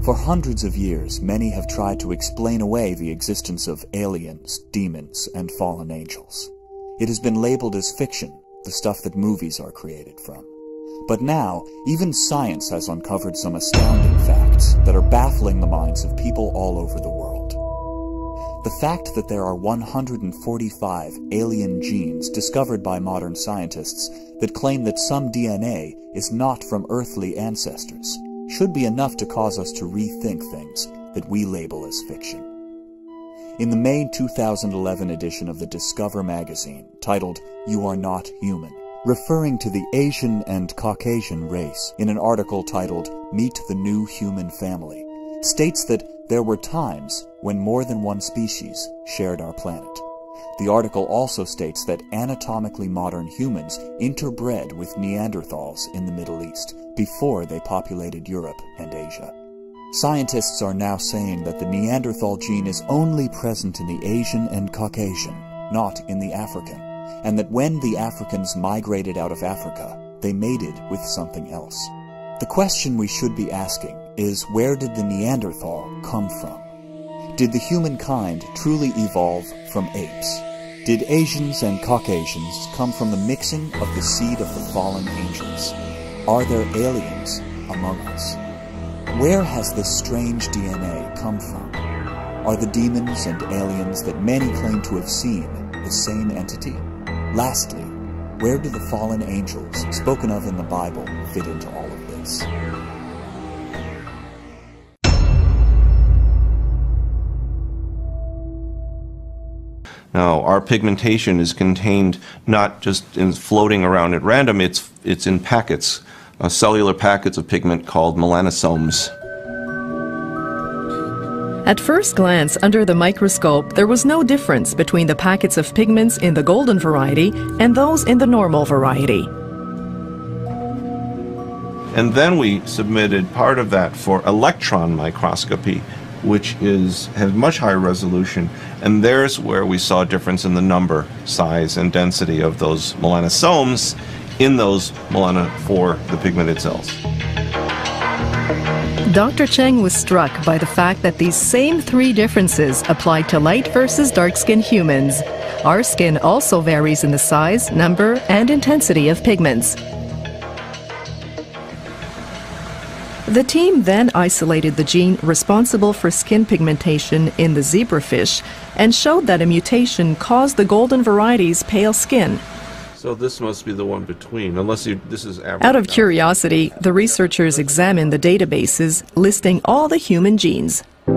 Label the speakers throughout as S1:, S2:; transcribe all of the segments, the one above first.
S1: For hundreds of years, many have tried to explain away the existence of aliens, demons, and fallen angels. It has been labeled as fiction, the stuff that movies are created from. But now, even science has uncovered some astounding facts that are baffling the minds of people all over the world. The fact that there are 145 alien genes discovered by modern scientists that claim that some DNA is not from earthly ancestors should be enough to cause us to rethink things that we label as fiction. In the May 2011 edition of the Discover magazine, titled "You Are Not Human," referring to the Asian and Caucasian race in an article titled "Meet the New Human Family," states that there were times when more than one species shared our planet. The article also states that anatomically modern humans interbred with Neanderthals in the Middle East before they populated Europe and Asia. Scientists are now saying that the Neanderthal gene is only present in the Asian and Caucasian, not in the African, and that when the Africans migrated out of Africa, they mated with something else. The question we should be asking is, where did the Neanderthal come from? Did the humankind truly evolve from apes? Did Asians and Caucasians come from the mixing of the seed of the fallen angels? Are there aliens among us? Where has this strange DNA come from? Are the demons and aliens that many claim to have seen the same entity? Lastly, where do the fallen angels spoken of in the Bible fit into all of this?
S2: Now, our pigmentation is contained not just in floating around at random, it's in packets, cellular packets of pigment called melanosomes.
S3: At first glance, under the microscope, there was no difference between the packets of pigments in the golden variety and those in the normal variety.
S2: And then we submitted part of that for electron microscopy, which has much higher resolution, and there's where we saw a difference in the number, size, and density of those melanosomes in those for the pigmented cells.
S3: Dr. Cheng was struck by the fact that these same three differences applied to light versus dark-skinned humans. Our skin also varies in the size, number, and intensity of pigments. The team then isolated the gene responsible for skin pigmentation in the zebrafish and showed that a mutation caused the golden variety's pale skin.
S2: So this must be the one between, this is average.
S3: Out of curiosity, the researchers examined the databases listing all the human genes.
S2: You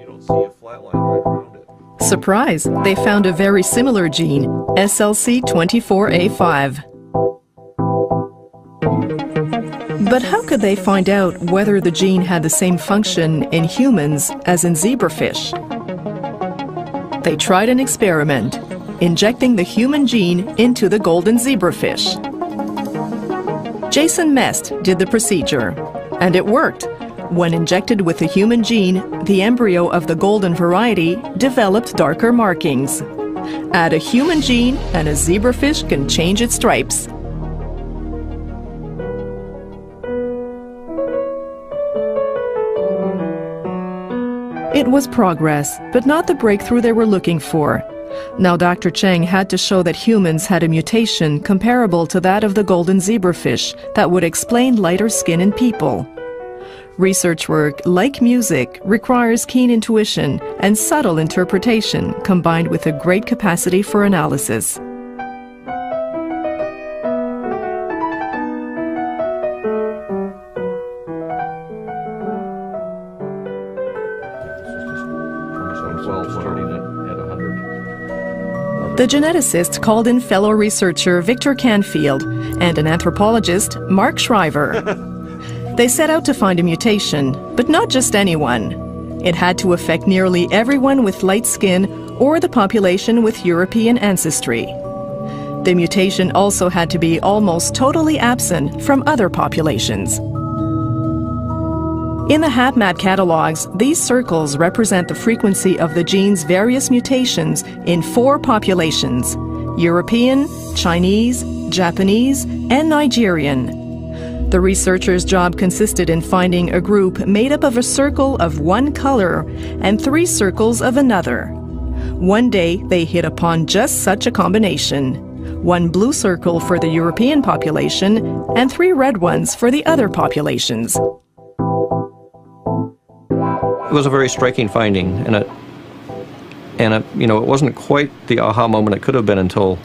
S2: don't see a flat line right around it.
S3: Surprise! They found a very similar gene, SLC24A5. But how could they find out whether the gene had the same function in humans as in zebrafish? They tried an experiment, injecting the human gene into the golden zebrafish. Jason Mest did the procedure, and it worked. When injected with the human gene, the embryo of the golden variety developed darker markings. Add a human gene and a zebrafish can change its stripes. It was progress, but not the breakthrough they were looking for. Now Dr. Cheng had to show that humans had a mutation comparable to that of the golden zebrafish that would explain lighter skin in people. Research work, like music, requires keen intuition and subtle interpretation combined with a great capacity for analysis. The geneticist called in fellow researcher Victor Canfield and an anthropologist, Mark Shriver. They set out to find a mutation, but not just anyone. It had to affect nearly everyone with light skin or the population with European ancestry. The mutation also had to be almost totally absent from other populations. In the HapMap catalogs, these circles represent the frequency of the gene's various mutations in 4 populations: European, Chinese, Japanese, and Nigerian. The researchers' job consisted in finding a group made up of a circle of one color and 3 circles of another. One day, they hit upon just such a combination: 1 blue circle for the European population and 3 red ones for the other populations.
S4: It was a very striking finding, and it wasn't quite the aha moment it could have been until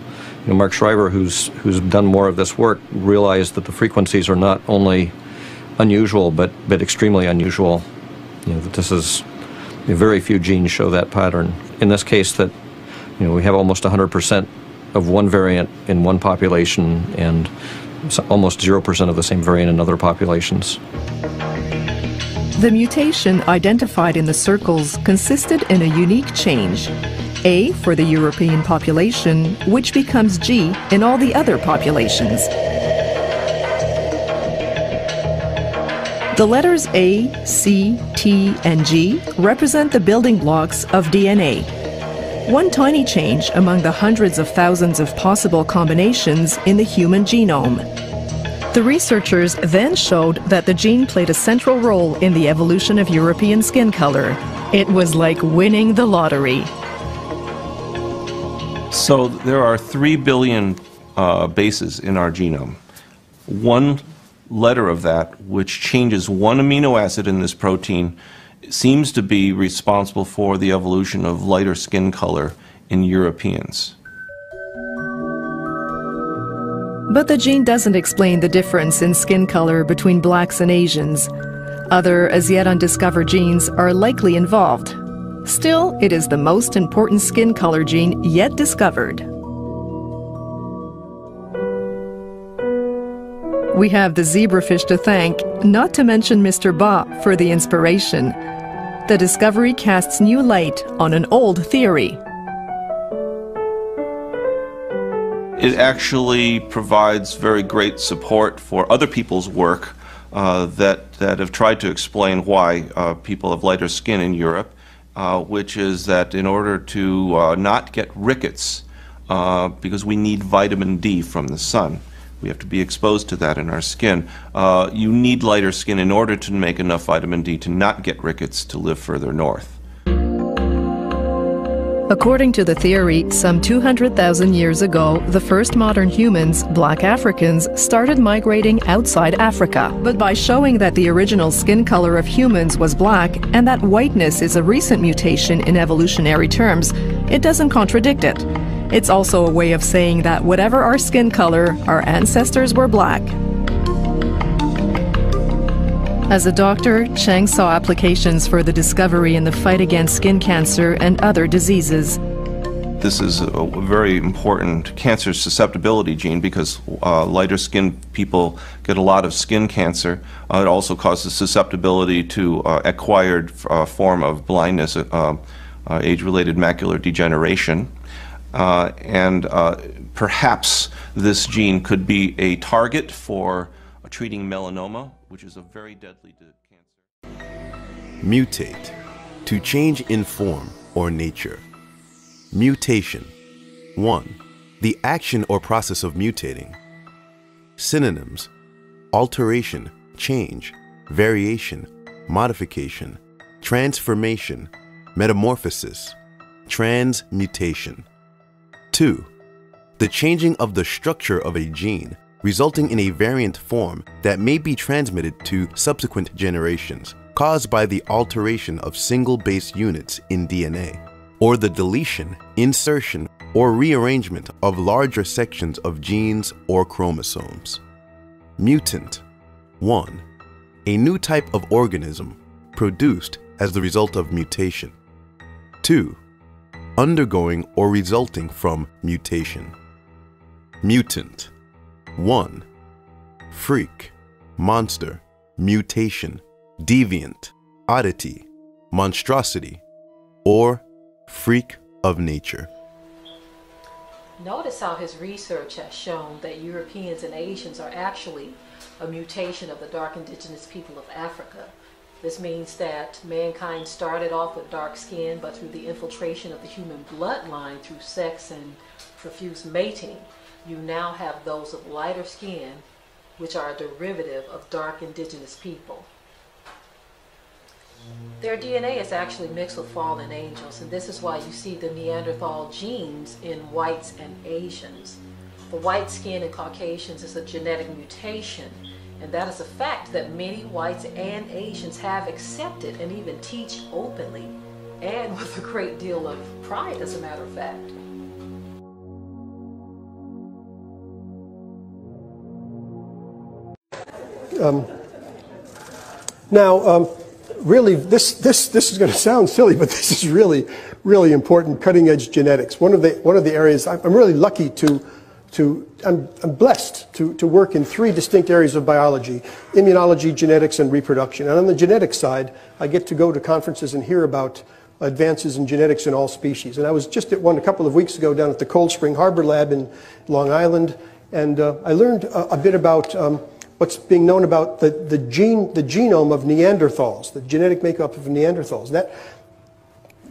S4: Mark Schreiber, who's done more of this work, realized that the frequencies are not only unusual but extremely unusual. That this is very few genes show that pattern. In this case, that we have almost 100% of one variant in one population and almost 0% of the same variant in other populations.
S3: The mutation identified in the circles consisted in a unique change: A for the European population, which becomes G in all the other populations. The letters A, C, T, and G represent the building blocks of DNA. One tiny change among the hundreds of thousands of possible combinations in the human genome. The researchers then showed that the gene played a central role in the evolution of European skin color. It was like winning the lottery.
S2: So there are 3 billion bases in our genome. One letter of that, which changes 1 amino acid in this protein, seems to be responsible for the evolution of lighter skin color in Europeans.
S3: But the gene doesn't explain the difference in skin color between blacks and Asians. Other, as yet undiscovered genes are likely involved. Still, it is the most important skin color gene yet discovered. We have the zebrafish to thank, not to mention Mr. Ba, for the inspiration. The discovery casts new light on an old theory.
S2: It actually provides very great support for other people's work that have tried to explain why people have lighter skin in Europe, which is that in order to not get rickets, because we need vitamin D from the sun, we have to be exposed to that in our skin. You need lighter skin in order to make enough vitamin D to not get rickets to live further north.
S3: According to the theory, some 200,000 years ago, the first modern humans, black Africans, started migrating outside Africa. But by showing that the original skin color of humans was black and that whiteness is a recent mutation in evolutionary terms, it doesn't contradict it. It's also a way of saying that whatever our skin color, our ancestors were black. As a doctor, Cheng saw applications for the discovery in the fight against skin cancer and other diseases.
S2: This is a very important cancer susceptibility gene because lighter skinned people get a lot of skin cancer. It also causes susceptibility to acquired form of blindness, age-related macular degeneration. And perhaps this gene could be a target for treating melanoma, which is a very deadly cancer.
S5: Mutate, to change in form or nature. Mutation. 1. The action or process of mutating. Synonyms: alteration, change, variation, modification, transformation, metamorphosis, transmutation. 2. The changing of the structure of a gene, resulting in a variant form that may be transmitted to subsequent generations, caused by the alteration of single base units in DNA, or the deletion, insertion, or rearrangement of larger sections of genes or chromosomes. Mutant. 1. A new type of organism produced as the result of mutation. 2. Undergoing or resulting from mutation. Mutant. 1. Freak, monster, mutation, deviant, oddity, monstrosity, or freak of nature.
S6: Notice how his research has shown that Europeans and Asians are actually a mutation of the dark indigenous people of Africa. This means that mankind started off with dark skin, but through the infiltration of the human bloodline through sex and profuse mating, you now have those of lighter skin which are a derivative of dark indigenous people. Their DNA is actually mixed with fallen angels, and this is why you see the Neanderthal genes in whites and Asians. The white skin in Caucasians is a genetic mutation, and that is a fact that many whites and Asians have accepted and even teach openly, and with a great deal of pride, as a matter of fact.
S7: Really, this is going to sound silly, but this is really, really important cutting-edge genetics. One of the areas I'm really lucky I'm blessed to work in 3 distinct areas of biology: immunology, genetics, and reproduction. And on the genetics side, I get to go to conferences and hear about advances in genetics in all species. And I was just at one a couple of weeks ago down at the Cold Spring Harbor Lab in Long Island, and I learned a bit about what's being known about the genome of Neanderthals, the genetic makeup of Neanderthals.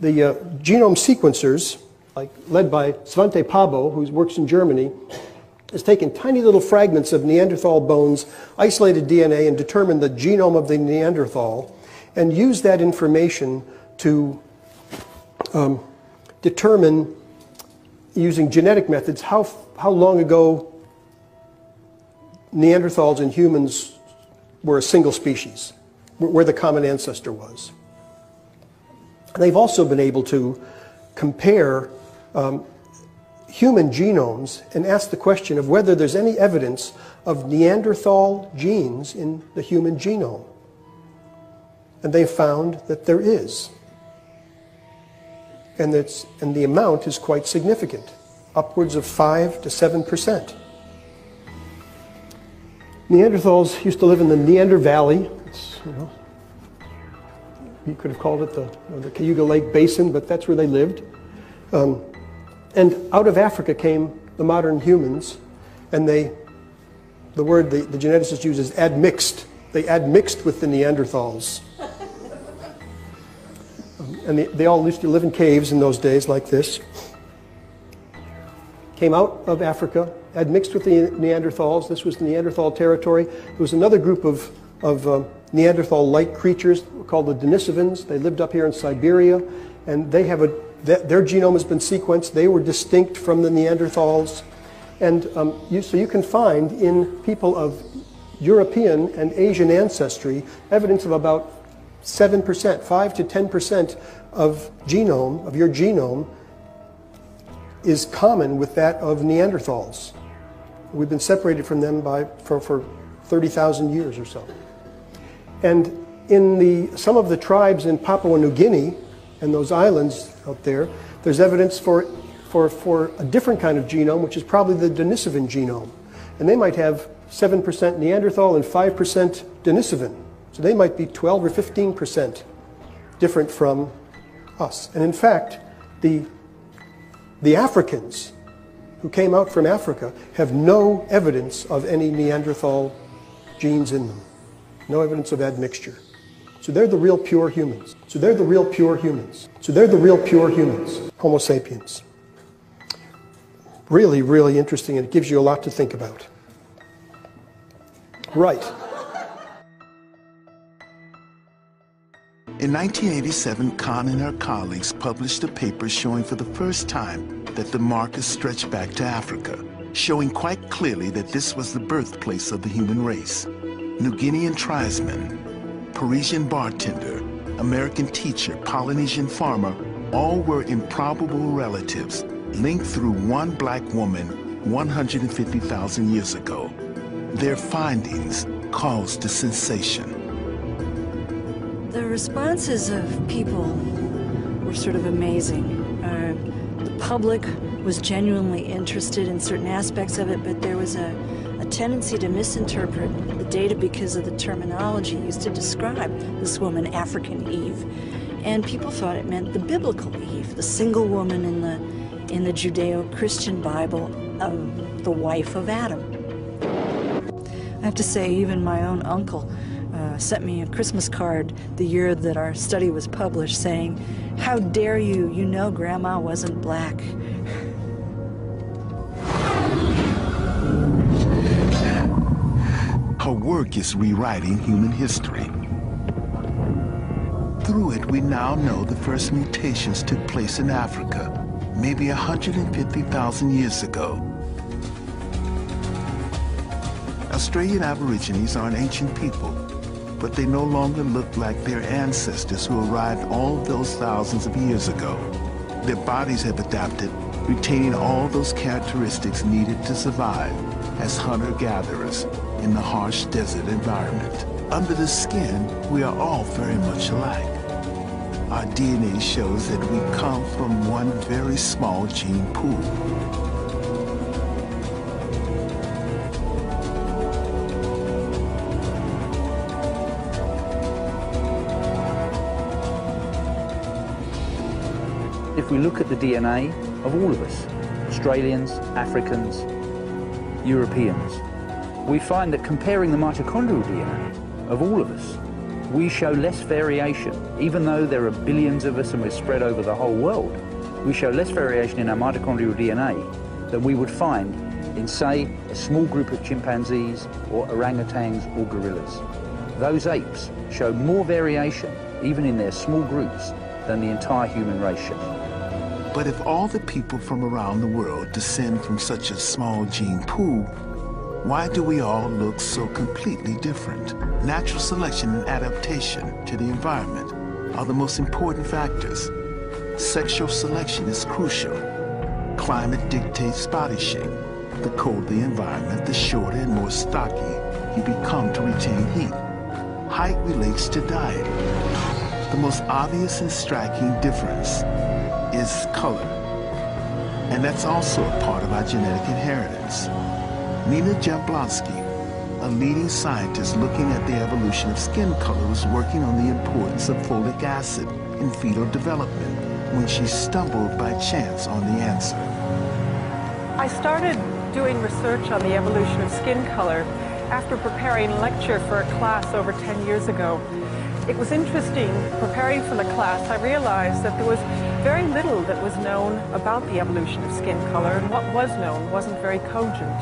S7: The genome sequencers, led by Svante Pabo, who works in Germany, has taken tiny little fragments of Neanderthal bones, isolated DNA, and determined the genome of the Neanderthal, and used that information to determine, using genetic methods, how long ago Neanderthals and humans were a single species, where the common ancestor was. And they've also been able to compare human genomes and ask the question of whether there's any evidence of Neanderthal genes in the human genome. And they found that there is. And the amount is quite significant, upwards of 5 to 7%. Neanderthals used to live in the Neander Valley. You could have called it the Cayuga Lake Basin, but that's where they lived. And out of Africa came the modern humans, and the word the geneticists use is admixed. They admixed with the Neanderthals. And they all used to live in caves in those days like this. Came out of Africa, admixed with the Neanderthals. This was the Neanderthal territory. There was another group of Neanderthal-like creatures called the Denisovans. They lived up here in Siberia, and they have their genome has been sequenced. They were distinct from the Neanderthals. And so you can find in people of European and Asian ancestry evidence of about 7%, 5 to 10% of your genome is common with that of Neanderthals. We've been separated from them for 30,000 years or so. And in some of the tribes in Papua New Guinea and those islands out there, there's evidence for a different kind of genome, which is probably the Denisovan genome. And they might have 7% Neanderthal and 5% Denisovan. So they might be 12 or 15% different from us. And in fact, the Africans who came out from Africa have no evidence of any Neanderthal genes in them. No evidence of admixture. So they're the real pure humans. So they're the real pure humans. So they're the real pure humans. Homo sapiens. Really, really interesting, and it gives you a lot to think about. Right.
S8: In 1987, Kahn and her colleagues published a paper showing for the first time that the markers stretched back to Africa, showing quite clearly that this was the birthplace of the human race. New Guinean tribesman, Parisian bartender, American teacher, Polynesian farmer, all were improbable relatives linked through one black woman 150,000 years ago. Their findings caused a sensation.
S9: The responses of people were sort of amazing. The public was genuinely interested in certain aspects of it, but there was a tendency to misinterpret the data because of the terminology used to describe this woman, African Eve. And people thought it meant the biblical Eve, the single woman in the Judeo-Christian Bible, the wife of Adam. I have to say, even my own uncle sent me a Christmas card the year that our study was published saying, "How dare you, you know Grandma wasn't black."
S8: Her work is rewriting human history. Through it, we now know the first mutations took place in Africa, maybe 150,000 years ago. Australian Aborigines are an ancient people, but they no longer look like their ancestors who arrived all those thousands of years ago. Their bodies have adapted, retaining all those characteristics needed to survive as hunter-gatherers in the harsh desert environment. Under the skin, we are all very much alike. Our DNA shows that we come from one very small gene pool.
S10: If we look at the DNA of all of us, Australians, Africans, Europeans, we find that comparing the mitochondrial DNA of all of us, we show less variation. Even though there are billions of us and we're spread over the whole world, we show less variation in our mitochondrial DNA than we would find in, say, a small group of chimpanzees or orangutans or gorillas. Those apes show more variation, even in their small groups, than the entire human race shows.
S8: But if all the people from around the world descend from such a small gene pool, why do we all look so completely different? Natural selection and adaptation to the environment are the most important factors. Sexual selection is crucial. Climate dictates body shape. The colder the environment, the shorter and more stocky you become to retain heat. Height relates to diet. The most obvious and striking difference is color. And that's also a part of our genetic inheritance. Nina Jablonski, a leading scientist looking at the evolution of skin color, was working on the importance of folic acid in fetal development when she stumbled by chance on the answer.
S11: I started doing research on the evolution of skin color after preparing a lecture for a class over 10 years ago. It was interesting, preparing for the class, I realized that there was very little that was known about the evolution of skin color, and what was known wasn't very cogent.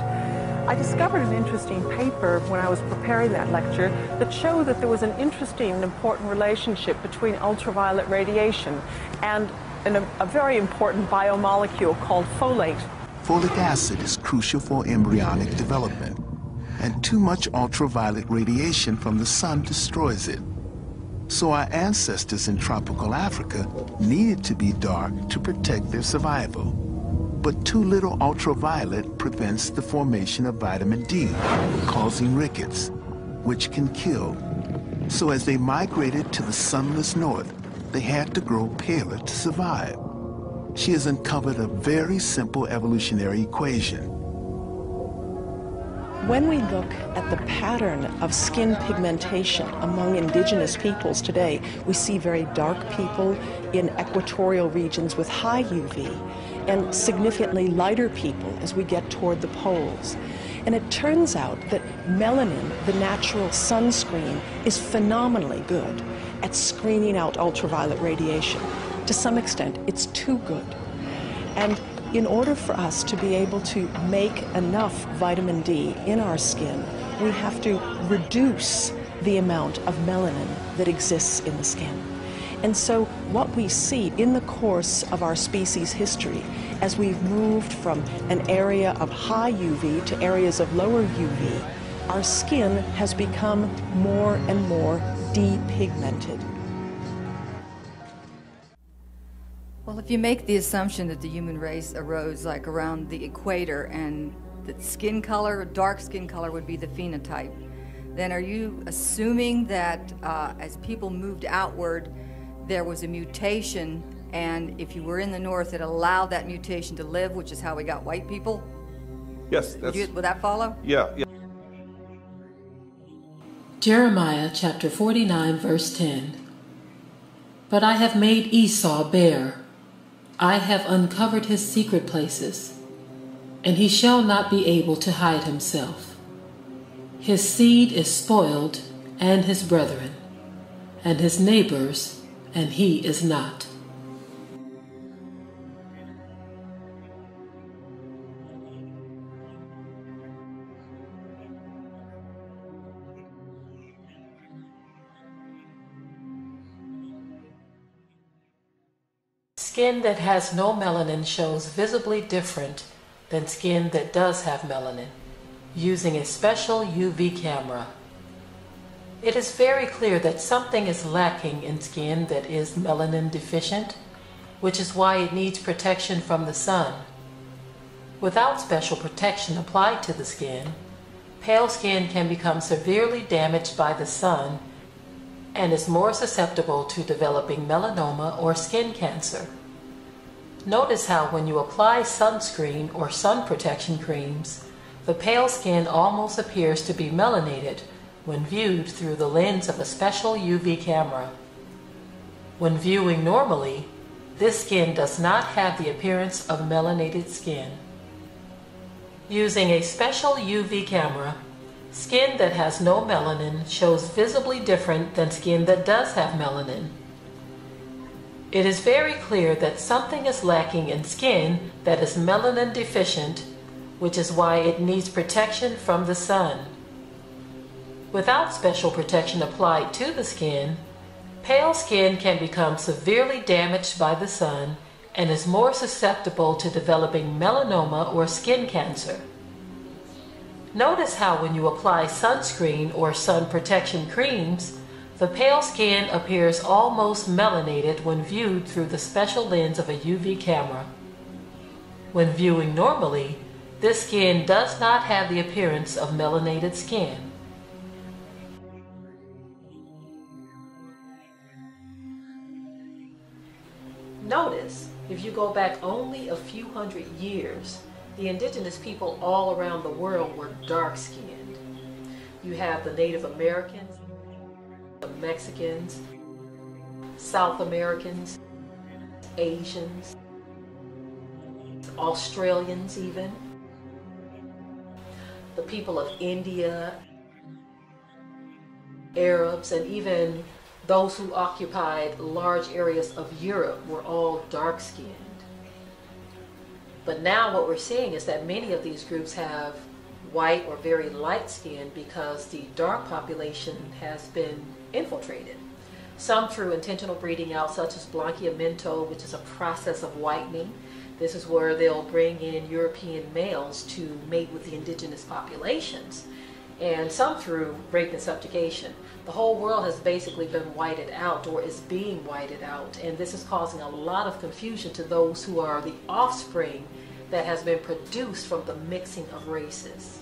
S11: I discovered an interesting paper when I was preparing that lecture that showed that there was an interesting and important relationship between ultraviolet radiation and a very important biomolecule called folate.
S8: Folic acid is crucial for embryonic development, and too much ultraviolet radiation from the sun destroys it. So our ancestors in tropical Africa needed to be dark to protect their survival. But too little ultraviolet prevents the formation of vitamin D, causing rickets, which can kill. So as they migrated to the sunless north, they had to grow paler to survive. She has uncovered a very simple evolutionary equation.
S12: When we look at the pattern of skin pigmentation among indigenous peoples today, we see very dark people in equatorial regions with high UV and significantly lighter people as we get toward the poles. And it turns out that melanin, the natural sunscreen, is phenomenally good at screening out ultraviolet radiation. To some extent, it's too good. And in order for us to be able to make enough vitamin D in our skin, we have to reduce the amount of melanin that exists in the skin. And so what we see in the course of our species history, as we've moved from an area of high UV to areas of lower UV, our skin has become more and more depigmented.
S13: Well, if you make the assumption that the human race arose like around the equator and that skin color, dark skin color would be the phenotype, then are you assuming that as people moved outward, there was a mutation, and if you were in the north, it allowed that mutation to live, which is how we got white people?
S2: Yes.
S13: Would that follow?
S2: Yeah.
S14: Jeremiah chapter 49, verse 10. But I have made Esau bare. I have uncovered his secret places, and he shall not be able to hide himself. His seed is spoiled, and his brethren, and his neighbors, and he is not.
S6: Skin that has no melanin shows visibly different than skin that does have melanin, using a special UV camera. It is very clear that something is lacking in skin that is melanin deficient, which is why it needs protection from the sun. Without special protection applied to the skin, pale skin can become severely damaged by the sun and is more susceptible to developing melanoma or skin cancer. Notice how when you apply sunscreen or sun protection creams, the pale skin almost appears to be melanated when viewed through the lens of a special UV camera. When viewing normally, this skin does not have the appearance of melanated skin. Using a special UV camera, skin that has no melanin shows visibly different than skin that does have melanin. It is very clear that something is lacking in skin that is melanin deficient, which is why it needs protection from the sun. Without special protection applied to the skin, pale skin can become severely damaged by the sun and is more susceptible to developing melanoma or skin cancer. Notice how when you apply sunscreen or sun protection creams, the pale skin appears almost melanated when viewed through the special lens of a UV camera. When viewing normally, this skin does not have the appearance of melanated skin. Notice, if you go back only a few hundred years, the indigenous people all around the world were dark-skinned. You have the Native Americans, the Mexicans, South Americans, Asians, Australians even, the people of India, Arabs, and even those who occupied large areas of Europe were all dark-skinned. But now what we're seeing is that many of these groups have white or very light skin because the dark population has been infiltrated. Some through intentional breeding out, such as blanqueamento, which is a process of whitening. This is where they'll bring in European males to mate with the indigenous populations. And some through rape and subjugation. The whole world has basically been whited out or is being whited out, and this is causing a lot of confusion to those who are the offspring that has been produced from the mixing of races.